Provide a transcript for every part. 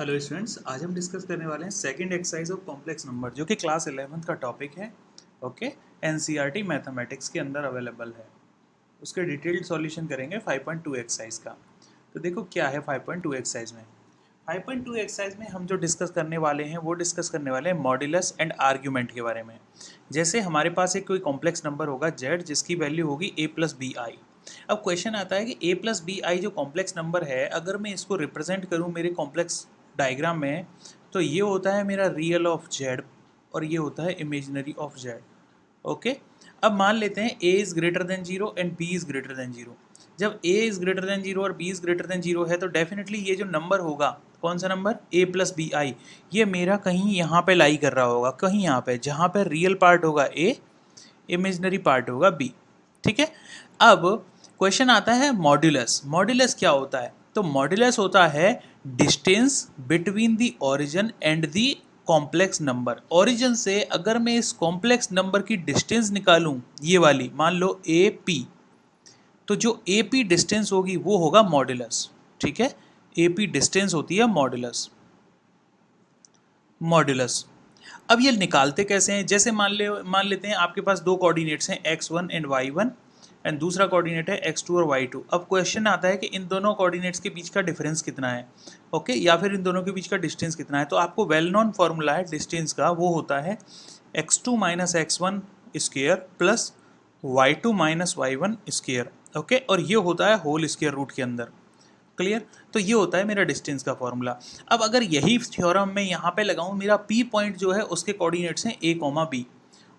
Hello students, आज हम discuss करने वाले हैं second exercise of complex number जो कि क्लास 11th का टॉपिक है। ओके, एनसीईआरटी मैथमेटिक्स के अंदर अवेलेबल है। उसके डिटेल्ड सॉल्यूशन करेंगे 5.2 एक्सरसाइज का। तो देखो क्या है 5.2 एक्सरसाइज में। 5.2 एक्सरसाइज में हम जो डिस्कस करने वाले हैं वो डिस्कस करने वाले हैं मॉड्यूलस एंड आर्ग्यूमेंट के बारे में। जैसे हमारे पास एक कोई कॉम्प्लेक्स नंबर होगा z जिसकी वैल्यू होगी a प्लस बी आई। अब क्वेश्चन आता है कि a प्लस बी आई जो कॉम्प्लेक्स नंबर है, अगर मैं इसको रिप्रेजेंट करूँ मेरे कॉम्प्लेक्स डायग्राम में, तो ये होता है मेरा रियल ऑफ z और ये होता है इमेजिनरी ऑफ z। ओके, अब मान लेते हैं a is greater than 0 and b is greater than 0। जब a इज़ ग्रेटर देन 0 और b इज़ ग्रेटर देन 0 है तो डेफिनेटली ये जो नंबर होगा, कौन सा number, a plus B I, ये मेरा कहीं यहाँ पे लाई कर रहा होगा, कहीं यहाँ पे, जहाँ पे रियल पार्ट होगा a, इमेजिनरी पार्ट होगा b। ठीक है। अब क्वेश्चन आता है मॉड्यूलस। मॉड्यूलस क्या होता है? तो मॉड्यूलस होता है distance between the origin and the complex number. Origin से अगर मैं इस कॉम्प्लेक्स नंबर की डिस्टेंस निकालूं, ये वाली मान लो ए पी, तो जो ए पी डिस्टेंस होगी वो होगा मॉड्यूलस। ठीक है, ए पी डिस्टेंस होती है मॉड्यूलस। मॉड्यूलस अब ये निकालते कैसे हैं? जैसे मान लेते हैं आपके पास दो कोऑर्डिनेट्स हैं x1 एंड y1 एंड दूसरा कोऑर्डिनेट है x2 और y2। अब क्वेश्चन आता है कि इन दोनों कोऑर्डिनेट्स के बीच का डिफरेंस कितना है, ओके, या फिर इन दोनों के बीच का डिस्टेंस कितना है। तो आपको वेल नोन फॉर्मूला है डिस्टेंस का, वो होता है x2 minus x1 square plus y2 minus y1 square. Okay, और ये होता है होल स्क्वायर रूट के अंदर। क्लियर? तो ये होता है मेरा डिस्टेंस का फॉर्मूला। अब अगर यही थ्योरम मैं यहाँ पे लगाऊं, मेरा पी पॉइंट जो है उसके कोऑर्डिनेट्स हैं a कॉमा बी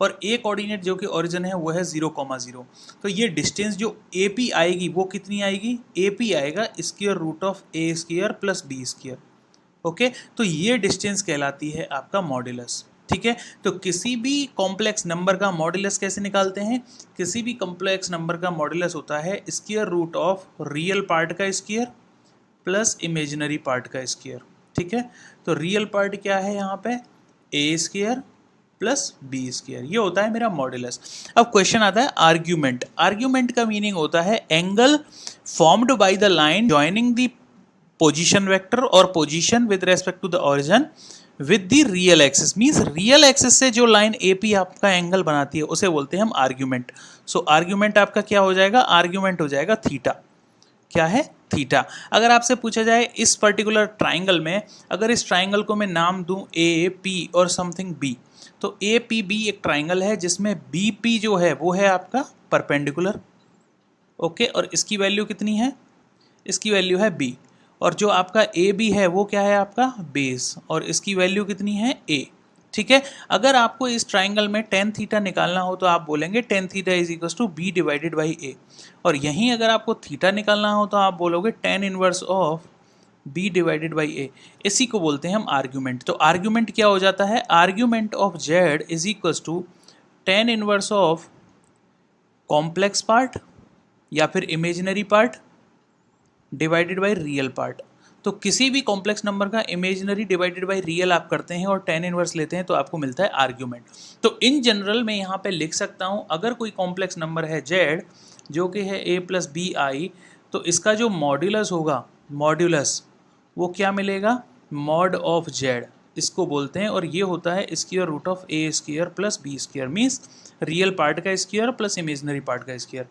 और ए कोऑर्डिनेट जो कि ओरिजिन है वो है 0,0। तो ये डिस्टेंस जो ए पी आएगी वो कितनी आएगी? ए पी आएगा square root of A square plus B square. Okay, तो ये डिस्टेंस कहलाती है आपका मॉड्यूलस। ठीक है, तो किसी भी कॉम्प्लेक्स नंबर का मॉड्यूलस कैसे निकालते हैं? किसी भी कॉम्प्लेक्स नंबर का मॉड्यूलस होता है square root of real part का स्क्वायर प्लस इमेजिनरी पार्ट का स्क्वायर। ठीक है, तो रियल पार्ट क्या है यहाँ पे? A square plus B square, ये होता है मेरा मॉड्यूलस। अब क्वेश्चन आता है आर्ग्यूमेंट। आर्ग्यूमेंट का मीनिंग होता है angle formed by the line joining the position vector और position with respect to the origin with the real axis. Means real axis से जो लाइन एपी आपका एंगल बनाती है उसे बोलते हैं हम आर्ग्यूमेंट। सो आर्ग्यूमेंट आपका क्या हो जाएगा? आर्ग्यूमेंट हो जाएगा थीटा। क्या है? थीटा। अगर आपसे पूछा जाए इस पर्टिकुलर ट्राइंगल में, अगर इस ट्राइंगल को मैं नाम दूं ए पी और समथिंग बी, तो ए पी बी एक ट्राइंगल है जिसमें बी पी जो है वो है आपका परपेंडिकुलर। ओके, और इसकी वैल्यू कितनी है? इसकी वैल्यू है बी। और जो आपका ए बी है वो क्या है आपका? बेस, और इसकी वैल्यू कितनी है? ए। ठीक है, अगर आपको इस ट्राइंगल में टेन थीटा निकालना हो तो आप बोलेंगे tan theta is equal to B divided by A. और यहीं अगर आपको थीटा निकालना हो तो आप बोलोगे tan inverse of B divided by A. इसी को बोलते हैं हम आर्ग्यूमेंट। तो आर्ग्यूमेंट क्या हो जाता है? Argument of Z is equal to tan inverse of complex part या फिर imaginary part divided by real part. तो किसी भी कॉम्प्लेक्स नंबर का इमेजिनरी डिवाइडेड बाई रियल आप करते हैं और टेन इनवर्स लेते हैं तो आपको मिलता है आर्ग्यूमेंट। तो इन जनरल मैं यहाँ पे लिख सकता हूँ, अगर कोई कॉम्प्लेक्स नंबर है z जो कि है a प्लस बी आई, तो इसका जो मॉड्यूलस होगा, मॉड्यूलस, वो क्या मिलेगा? मॉड ऑफ z, इसको बोलते हैं। और ये होता है square root of A square plus B square, means real part का स्क्वायर प्लस इमेजिनरी पार्ट का स्क्वायर।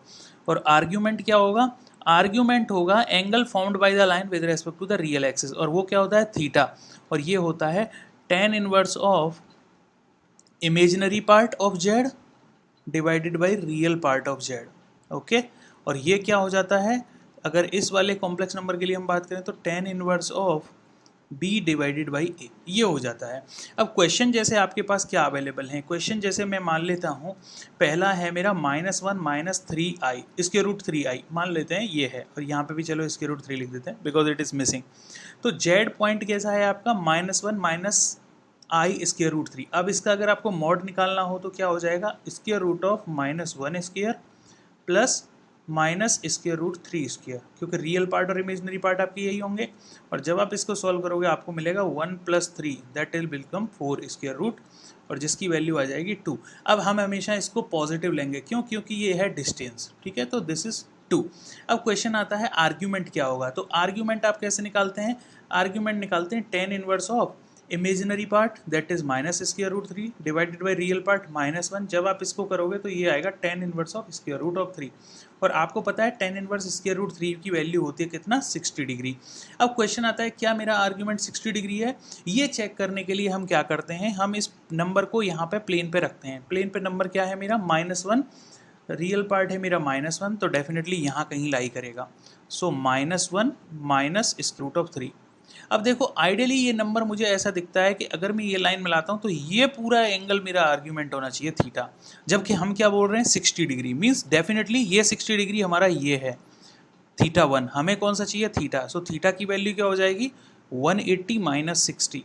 और आर्ग्यूमेंट क्या होगा? आर्ग्यूमेंट होगा angle formed by the line with respect to the real axis, और वो क्या होता है? थीटा। और ये होता है ten inverse of imaginary part of z divided by real part of z। Okay, और ये क्या हो जाता है? अगर इस वाले कॉम्प्लेक्स नंबर के लिए हम बात करें तो tan inverse of b divided by A, ये हो जाता है। अब क्वेश्चन जैसे आपके पास क्या अवेलेबल हैं? क्वेश्चन जैसे मैं मान लेता हूँ, पहला है मेरा -1 माइनस 3i इसके रूट 3i मान लेते हैं, ये है। और यहाँ पे भी चलो इसके रूट 3 लिख देते हैं बिकॉज इट इज़ मिसिंग। तो जेड पॉइंट कैसा है आपका? -1 माइनस आई स्क्वायर रूट 3। अब इसका अगर आपको मॉड निकालना हो तो क्या हो जाएगा? Square root of -1 square plus minus square root 3 square, क्योंकि रियल पार्ट और इमेजिनरी पार्ट आपके यही होंगे। और जब आप इसको सॉल्व करोगे आपको मिलेगा 1 + 3 that will become 4 square root, और जिसकी वैल्यू आ जाएगी 2। अब हम हमेशा इसको पॉजिटिव लेंगे, क्यों? क्योंकि ये है डिस्टेंस। ठीक है, तो दिस इज 2। अब क्वेश्चन आता है आर्ग्यूमेंट क्या होगा, तो आर्ग्यूमेंट आप कैसे निकालते हैं, आर्ग्यूमेंट निकालते हैं tan inverse of imaginary part that is -√3 divided by real part -1। जब आप इसको करोगे तो ये आएगा tan इनवर्स ऑफ √3, और आपको पता है tan इनवर्स √3 की वैल्यू होती है कितना, 60 डिग्री। अब क्वेश्चन आता है क्या मेरा आर्ग्यूमेंट 60 डिग्री है, ये चेक करने के लिए हम क्या करते हैं, हम इस नंबर को यहाँ पे प्लेन पे रखते हैं। प्लेन पे नंबर क्या है मेरा, -1, रियल पार्ट है मेरा -1, तो डेफिनेटली यहाँ कहीं लाई करेगा। सो -1 माइनस √3। अब देखो आइडियली ये नंबर मुझे ऐसा दिखता है कि अगर मैं ये लाइन मिलाता हूँ तो ये पूरा एंगल मेरा आर्ग्यूमेंट होना चाहिए थीटा, जबकि हम क्या बोल रहे हैं 60 डिग्री, मीन्स डेफिनेटली ये 60 डिग्री हमारा ये है θ1, हमें कौन सा चाहिए, थीटा। सो थीटा की वैल्यू क्या हो जाएगी, 180 माइनस 60,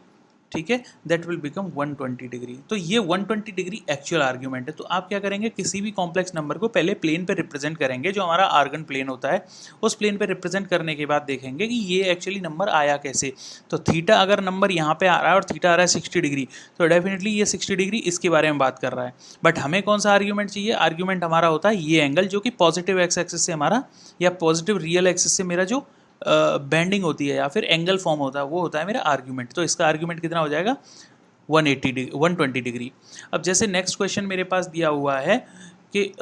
ठीक है, दैट विल बिकम 120 डिग्री। तो ये 120 डिग्री एक्चुअल आर्ग्यूमेंट है। तो आप क्या करेंगे, किसी भी कॉम्प्लेक्स नंबर को पहले प्लेन पे रिप्रेजेंट करेंगे, जो हमारा आर्गन प्लेन होता है, उस प्लेन पे रिप्रेजेंट करने के बाद देखेंगे कि ये एक्चुअली नंबर आया कैसे। तो थीटा अगर नंबर यहाँ पे आ रहा है और थीटा आ रहा है 60 डिग्री, तो डेफिनेटली ये 60 डिग्री इसके बारे में बात कर रहा है। बट हमें कौन सा आर्ग्यूमेंट चाहिए, आर्ग्यूमेंट हमारा होता है ये एंगल, जो कि पॉजिटिव एक्स एक्सिस से हमारा, या पॉजिटिव रियल एक्सिस से मेरा जो बेंडिंग होती है या फिर एंगल फॉर्म होता है, वो होता है मेरा आर्ग्यूमेंट। तो इसका आर्ग्यूमेंट कितना हो जाएगा, 120 डिग्री। अब जैसे नेक्स्ट क्वेश्चन मेरे पास दिया हुआ है कि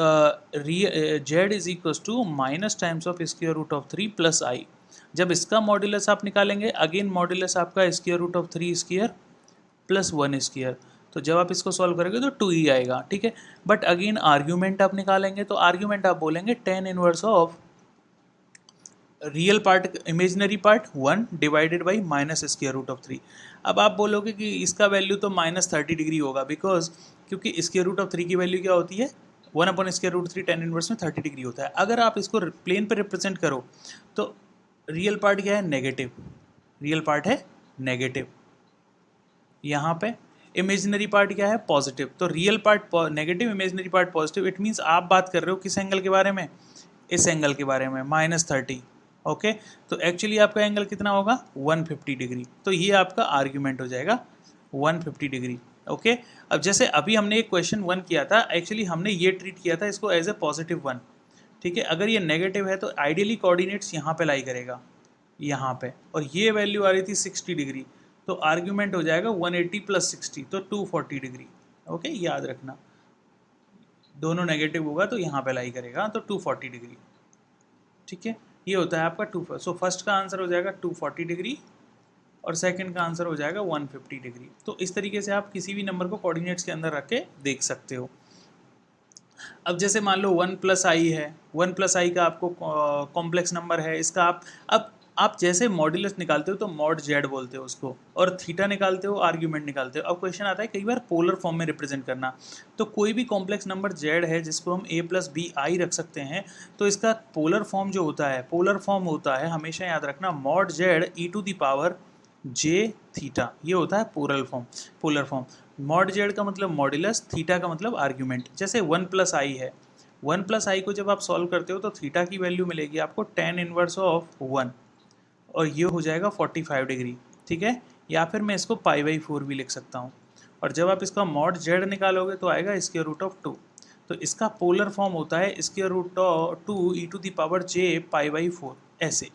Z is equal to minus times of √3 plus I. जब इसका मॉड्यूलस आप निकालेंगे, अगेन मॉड्यूलस आपका √3² प्लस 1², तो जब आप इसको सॉल्व करेंगे तो 2 ही आएगा, ठीक है। बट अगेन आर्ग्यूमेंट आप निकालेंगे, तो आर्ग्यूमेंट आप बोलेंगे tan inverse of real part imaginary part 1 divided by -√3। अब आप बोलोगे कि इसका वैल्यू तो -30 डिग्री होगा, बिकॉज क्योंकि √3 की वैल्यू क्या होती है, 1/√3 tan इनवर्स में 30 डिग्री होता है। अगर आप इसको प्लेन पर रिप्रेजेंट करो तो रियल पार्ट क्या है, नेगेटिव, रियल पार्ट है नेगेटिव, यहाँ पे इमेजिनरी पार्ट क्या है, पॉजिटिव। तो real part negative, imaginary part positive, it means आप बात कर रहे हो किस एंगल के बारे में, इस एंगल के बारे में, -30। ओके, तो एक्चुअली आपका एंगल कितना होगा, 150 डिग्री। तो ये आपका आर्ग्यूमेंट हो जाएगा 150 डिग्री। ओके, अब जैसे अभी हमने एक क्वेश्चन 1 किया था, एक्चुअली हमने ये ट्रीट किया था इसको एज ए +1, ठीक है। अगर ये नेगेटिव है तो आइडियली कोऑर्डिनेट्स यहाँ पे लाई करेगा, यहाँ पे, और ये वैल्यू आ रही थी 60 डिग्री, तो आर्ग्यूमेंट हो जाएगा 180 + 60, तो 240 डिग्री। ओके, याद रखना, दोनों नेगेटिव होगा तो यहाँ पे लाई करेगा, तो 240 डिग्री, ठीक है। ये होता है आपका 2। सो फर्स्ट का आंसर हो जाएगा 240 डिग्री और सेकंड का आंसर हो जाएगा 150 डिग्री। तो इस तरीके से आप किसी भी नंबर को कोऑर्डिनेट्स के अंदर रख के देख सकते हो। अब जैसे मान लो 1 + i है, 1 + i का आपको कॉम्प्लेक्स नंबर है, इसका आप जैसे मॉड्यूलस निकालते हो तो मॉड जेड बोलते हो उसको, और थीटा निकालते हो, आर्ग्यूमेंट निकालते हो। अब क्वेश्चन आता है कई बार पोलर फॉर्म में रिप्रेजेंट करना, तो कोई भी कॉम्प्लेक्स नंबर जेड है जिसको हम a + bi रख सकते हैं, तो इसका पोलर फॉर्म जो होता है, पोलर फॉर्म होता है, हमेशा याद रखना, मॉड जेड e⁻j थीटा, ये होता है पोलर फॉर्म। मॉड जेड का मतलब मॉड्यूलस, थीटा का मतलब आर्ग्यूमेंट। जैसे 1 + i है, 1 + i को जब आप सॉल्व करते हो तो थीटा की वैल्यू मिलेगी आपको tan इनवर्स ऑफ 1, और ये हो जाएगा 45 डिग्री, ठीक है। या फिर मैं इसको π/4 भी लिख सकता हूँ, और जब आप इसका मॉड जेड निकालोगे तो आएगा √2। तो इसका पोलर फॉर्म होता है √2 e⁻j π/4, ऐसे,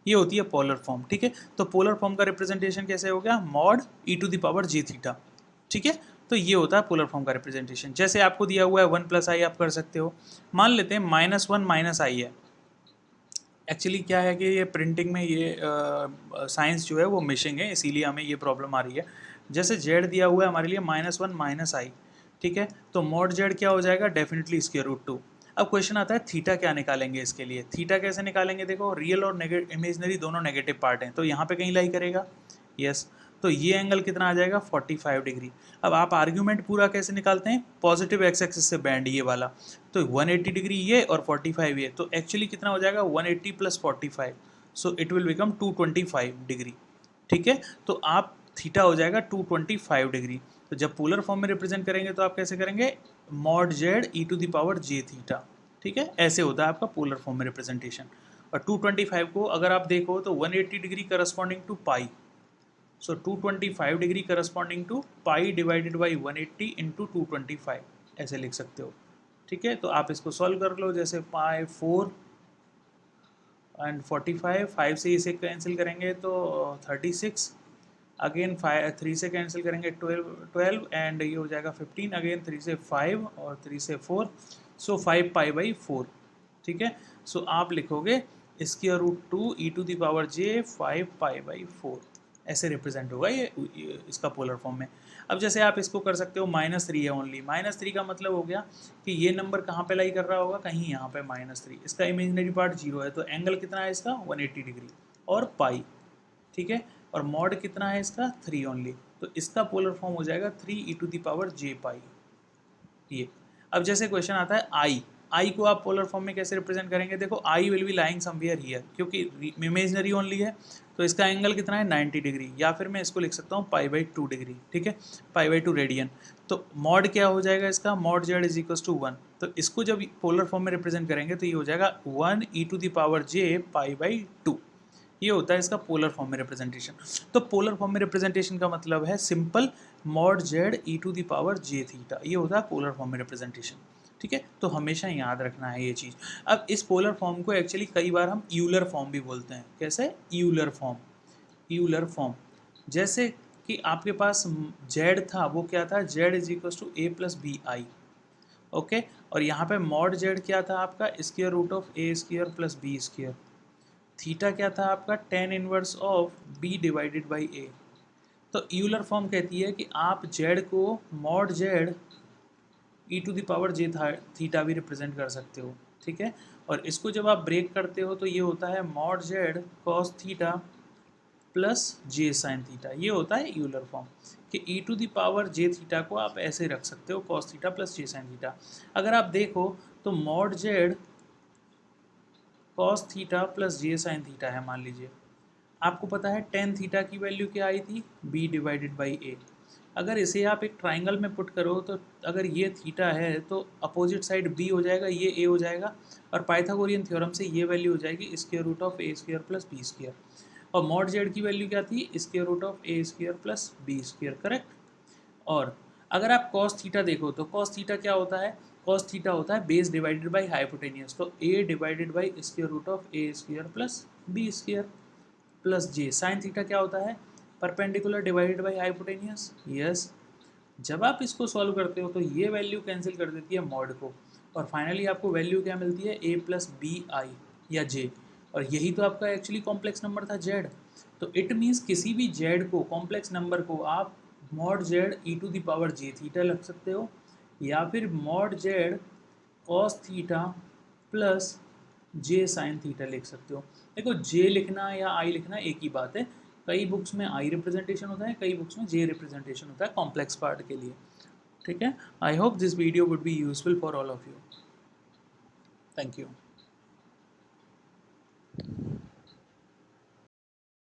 ये होती है पोलर फॉर्म, ठीक है। तो पोलर फॉर्म का रिप्रेजेंटेशन कैसे हो गया, मॉड e⁻j थीटा, ठीक है। तो ये होता है पोलर फॉर्म का रिप्रेजेंटेशन। जैसे आपको दिया हुआ है 1 + i, आप कर सकते हो। मान लेते हैं -1 - i है। एक्चुअली क्या है कि ये प्रिंटिंग में ये साइंस जो है वो मिसिंग है, इसीलिए हमें ये प्रॉब्लम आ रही है। जैसे जेड दिया हुआ है हमारे लिए -1 - i, ठीक है, तो मॉड जेड क्या हो जाएगा, डेफिनेटली √2। अब क्वेश्चन आता है थीटा क्या निकालेंगे इसके लिए। थीटा कैसे निकालेंगे, देखो रियल और इमेजिनरी दोनों नेगेटिव पार्ट हैं, तो यहाँ पे कहीं लाई करेगा, यस। तो ये एंगल कितना आ जाएगा, 45 डिग्री। अब आप आर्ग्यूमेंट पूरा कैसे निकालते हैं, पॉजिटिव एक्स एक्सिस से बैंड ये वाला, तो 180 डिग्री ये और 45 ये, तो एक्चुअली कितना हो जाएगा 180 + 45, so it will become 225 degree, ठीक है। तो आप थीटा हो जाएगा 225 डिग्री। तो जब पोलर फॉर्म में रिप्रेजेंट करेंगे तो आप कैसे करेंगे, मॉड जेड e⁻j थीटा, ठीक है, ऐसे होता है आपका पोलर फॉर्म में रिप्रेजेंटेशन। और 225 को अगर आप देखो तो 180 degree corresponding to pi, so 225 degree corresponding to pi divided by 180 into 225, ऐसे लिख सकते हो, ठीक है। तो आप इसको सॉल्व कर लो, जैसे π4 एंड 45, 5 से इसे कैंसिल करेंगे तो 36, अगेन 3 से कैंसिल करेंगे 12 एंड ये हो जाएगा 15, अगेन 3 से 5 और 3 से 4, सो 5 पाई बाई 4, ठीक है। सो आप लिखोगे square root 2 E to the power J 5 pi by 4, ऐसे रिप्रेजेंट होगा ये इसका पोलर फॉर्म में। अब जैसे आप इसको कर सकते हो -3 है ओनली, -3 का मतलब हो गया कि ये नंबर कहाँ पे लाई कर रहा होगा, कहीं यहाँ पे -3, इसका इमेजिनरी पार्ट 0 है, तो एंगल कितना है इसका 180 डिग्री और पाई, ठीक है, और मॉड कितना है इसका 3 ओनली, तो इसका पोलर फॉर्म हो जाएगा 3 ई टू द पावर जे पाई ये। अब जैसे क्वेश्चन आता है आई को आप पोलर फॉर्म में कैसे रिप्रेजेंट करेंगे, देखो I will be lying somewhere here, क्योंकि इमेजनरी ओनली है तो इसका एंगल कितना है 90 डिग्री, या फिर मैं इसको लिख सकता हूँ π/2 डिग्री, ठीक है, π/2 रेडियन। तो मॉड क्या हो जाएगा इसका, mod Z is equal to 1, तो इसको जब पोलर फॉर्म में रिप्रेजेंट करेंगे तो ये हो जाएगा 1 E to the power J π/2, ये होता है इसका पोलर फॉर्म में रिप्रेजेंटेशन। तो पोलर फॉर्म में रिप्रेजेंटेशन का मतलब है simple mod Z E to the power J theta, ये होता है पोलर फॉर्म में रिप्रेजेंटेशन, ठीक है। तो हमेशा याद रखना है ये चीज़। अब इस पोलर फॉर्म को एक्चुअली कई बार हम यूलर फॉर्म भी बोलते हैं, कैसे, यूलर फॉर्म, जैसे कि आपके पास जेड था, वो क्या था, Z is equal to A plus B I, okay, और यहाँ पे मॉड जेड क्या था आपका, square root of A square plus B square, theta क्या था आपका, tan inverse of b divided by a। तो यूलर फॉर्म कहती है कि आप z को mod z e to the power j theta भी रिप्रेजेंट कर सकते हो, ठीक है, और इसको जब आप ब्रेक करते हो तो ये होता है mod z cos theta plus j sine theta, ये होता है यूलर फॉर्म कि e to the power j theta को आप ऐसे रख सकते हो cos theta plus j sine theta. अगर आप देखो तो mod z cos theta plus J sine theta है, मान लीजिए आपको पता है tan थीटा की वैल्यू क्या आई थी, b डिवाइडेड बाई a। अगर इसे आप एक ट्राइंगल में पुट करो तो अगर ये थीटा है तो अपोजिट साइड b हो जाएगा, ये a हो जाएगा, और पाइथागोरियन थ्योरम से ये वैल्यू हो जाएगी square root of a square plus B square, और मॉड जेड की वैल्यू क्या थी, square root of a square plus B square, correct. और अगर आप cos थीटा देखो तो cos थीटा क्या होता है, cos थीटा होता है बेस डिवाइडेड बाई हाइपोटेनियस, तो a divided by square root of a square plus B square plus j। Sine theta क्या होता है, perpendicular divided by hypotenuse, yes. जब आप इसको सॉल्व करते हो तो ये वैल्यू कैंसिल कर देती है मॉड को, और फाइनली आपको वैल्यू क्या मिलती है, a प्लस बी आई या j, और यही तो आपका एक्चुअली कॉम्प्लेक्स नंबर था z। तो इट मीन्स किसी भी z को, कॉम्प्लेक्स नंबर को आप mod Z E to the power J theta रख सकते हो, या फिर mod Z cos theta plus J sine theta लिख सकते हो। देखो जे लिखना या आई लिखना एक ही बात है, कई बुक्स में आई रिप्रेजेंटेशन होता है, कई बुक्स में जे रिप्रेजेंटेशन होता है कॉम्प्लेक्स पार्ट के लिए, ठीक है। I hope this video would be useful for all of you, thank you.